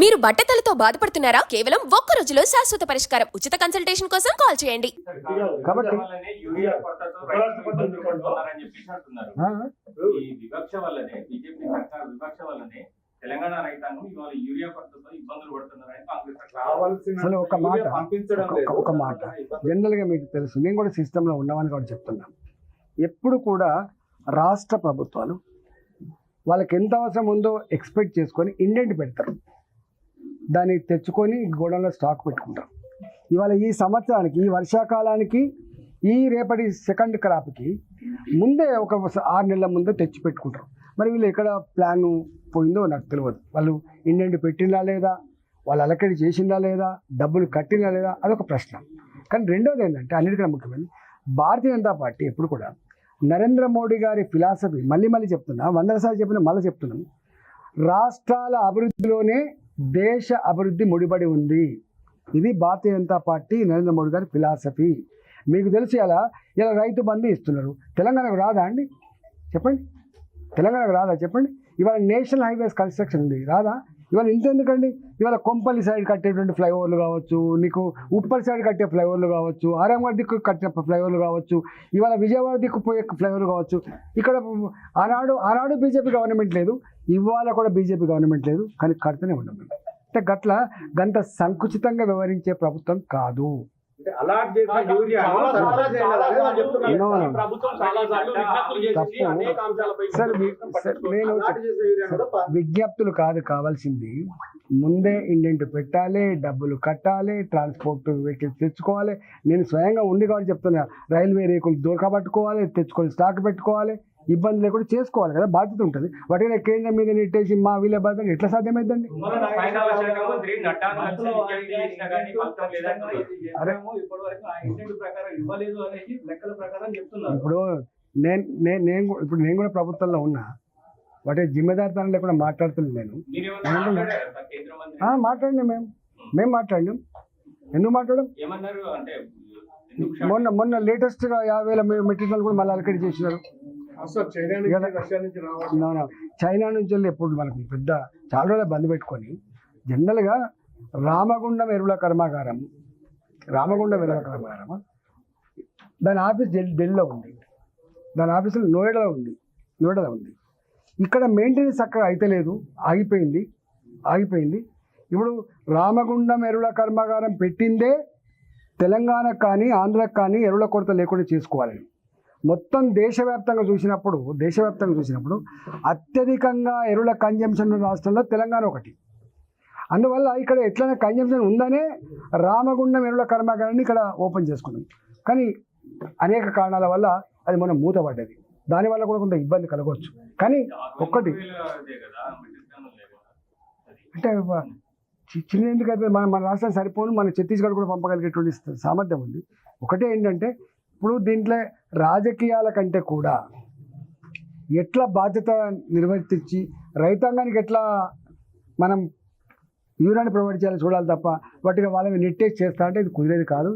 మీరు బట్టతలతో బాధపడుతున్నారా? కేవలం ఒక్క రోజులో శాశ్వత పరిష్కారం. ఉచిత కన్సల్టేషన్ కోసం కాల్ చేయండి. కాబట్టి తెలంగాణ రైతాంగం ఇవాళ యూరియా కొరతతో ఇబ్బందులు పడుతున్నారని కాంగ్రెస్ అసలు ఒక మాట జనరల్గా మీకు తెలుసు, నేను కూడా సిస్టంలో ఉన్నామని కూడా చెప్తున్నాను. ఎప్పుడు కూడా రాష్ట్ర ప్రభుత్వాలు వాళ్ళకి ఎంత అవసరం ఉందో ఎక్స్పెక్ట్ చేసుకొని ఇండెంట్ పెడతారు, దాన్ని తెచ్చుకొని గోడౌన్లో స్టాక్ పెట్టుకుంటారు. ఇవాళ ఈ సంవత్సరానికి, ఈ వర్షాకాలానికి, ఈ రేపటి సెకండ్ క్రాప్కి ముందే ఒక 6 నెలల ముందే తెచ్చి పెట్టుకుంటారు. మరి వీళ్ళు ఎక్కడ ప్లాన్ పోయిందో నాకు తెలియదు. వాళ్ళు ఇండెంట్ పెట్టిందా లేదా, వాళ్ళు అలకడి చేసిందా లేదా, డబ్బులు కట్టిందా లేదా, అదొక ప్రశ్న. కానీ రెండోది ఏంటంటే, అన్నిటికన్నా ముఖ్యమైనది, భారతీయ జనతా పార్టీ ఎప్పుడు కూడా నరేంద్ర మోడీ గారి ఫిలాసఫీ మళ్ళీ చెప్తున్నా, 100 సార్లు చెప్పిన మళ్ళీ చెప్తున్నాను, రాష్ట్రాల అభివృద్ధిలోనే దేశ అభివృద్ధి ముడిపడి ఉంది. ఇది భారతీయ జనతా పార్టీ నరేంద్ర మోడీ గారి ఫిలాసఫీ. మీకు తెలిసి ఇలా రైతు బంధు ఇస్తున్నారు. తెలంగాణకు రాదా అండి? చెప్పండి, తెలంగాణకు రాదా చెప్పండి? ఇవాళ నేషనల్ హైవేస్ కన్స్ట్రక్షన్ ఉంది, రాదా? ఇవాళ ఇంతెందుకండి, ఇవాళ కొంపల్లి సైడ్ కట్టేటువంటి ఫ్లైఓవర్లు కావచ్చు, నీకు ఉప్పల్ సైడ్ కట్టే ఫ్లైఓవర్లు కావచ్చు, ఆరాంగఢ్ దిక్కు కట్టే ఫ్లైఓవర్లు కావచ్చు, ఇవాళ విజయవాడ దిక్కు పోయే ఫ్లైఓవర్లు కావచ్చు. ఇక్కడ ఆనాడు బీజేపీ గవర్నమెంట్ లేదు, ఇవాళ కూడా బీజేపీ గవర్నమెంట్ లేదు, కానీ కడుతూనే ఉన్నాం. అంటే గంత సంకుచితంగా వ్యవహరించే ప్రభుత్వం కాదు. విజ్ఞప్తులు కాదు కావాల్సింది, ముందే ఇండెంట్ పెట్టాలి, డబ్బులు కట్టాలి, ట్రాన్స్పోర్ట్ వెహికల్స్ తెచ్చుకోవాలి. నేను స్వయంగా ఉండి కాబట్టి చెప్తున్నా, రైల్వే రేకులు దొరకబట్టుకోవాలి, తెచ్చుకొని స్టాక్ పెట్టుకోవాలి, ఇబ్బంది లేకుండా చేసుకోవాలి కదా, బాధ్యత ఉంటుంది. వాటిని కేంద్రం మీద నెట్టేసి మా వీళ్ళ బాధ్యత ఎట్లా సాధ్యమైందండి? ఇప్పుడు నేను కూడా ప్రభుత్వంలో ఉన్నా, వాటి జిమ్మెదారితనం లేకుండా మాట్లాడుతున్నాను. నేను మాట్లాడినా, మేము మాట్లాడినాం. ఎందుకు మాట్లాడడం? మొన్న లేటెస్ట్గా 50,000 మెట్రిక్ టన్నులు కూడా మళ్ళీ అలకడి చేసినారు. చైనా నుంచి వెళ్ళి ఎప్పుడు మనకు పెద్ద చాలా రోజులు బంద్ పెట్టుకొని, జనరల్గా రామగుండం ఎరువుల కర్మాగారం దాని ఆఫీస్ ఢిల్లీలో ఉంది, దాని ఆఫీసు నోయిడాలో ఉంది. ఇక్కడ మెయింటెనెన్స్ అక్కడ అయితే లేదు, ఆగిపోయింది. ఇప్పుడు రామగుండం ఎరువుల కర్మాగారం పెట్టిందే తెలంగాణకు కానీ ఆంధ్రకు కానీ ఎరువుల కొరత లేకుండా చేసుకోవాలని. మొత్తం దేశవ్యాప్తంగా చూసినప్పుడు అత్యధికంగా ఎరువుల కన్జంప్షన్ రాష్ట్రంలో తెలంగాణ ఒకటి. అందువల్ల ఇక్కడ ఎట్లయినా కన్జంప్షన్ ఉందనే రామగుండం ఎరువుల కర్మాగారాన్ని ఇక్కడ ఓపెన్ చేసుకున్నాం. కానీ అనేక కారణాల వల్ల అది మనం మూతపడ్డది. దానివల్ల కూడా కొంత ఇబ్బంది కలగవచ్చు. కానీ ఒక్కటి అంటే చిన్న ఎందుకైతే మన రాష్ట్రం సరిపోను, మన ఛత్తీస్గఢ్ కూడా పంపగలిగేటువంటి సామర్థ్యం ఉంది. ఒకటే ఏంటంటే, ఇప్పుడు దీంట్లో రాజకీయాల కంటే కూడా ఎట్లా బాధ్యత నిర్వర్తించి రైతాంగానికి ఎట్లా మనం యూరియాని ప్రొవైడ్ చేయాలని చూడాలి తప్ప వాటికి వాళ్ళని నెట్టేసి చేస్తా అంటే ఇది కుదిరేది కాదు.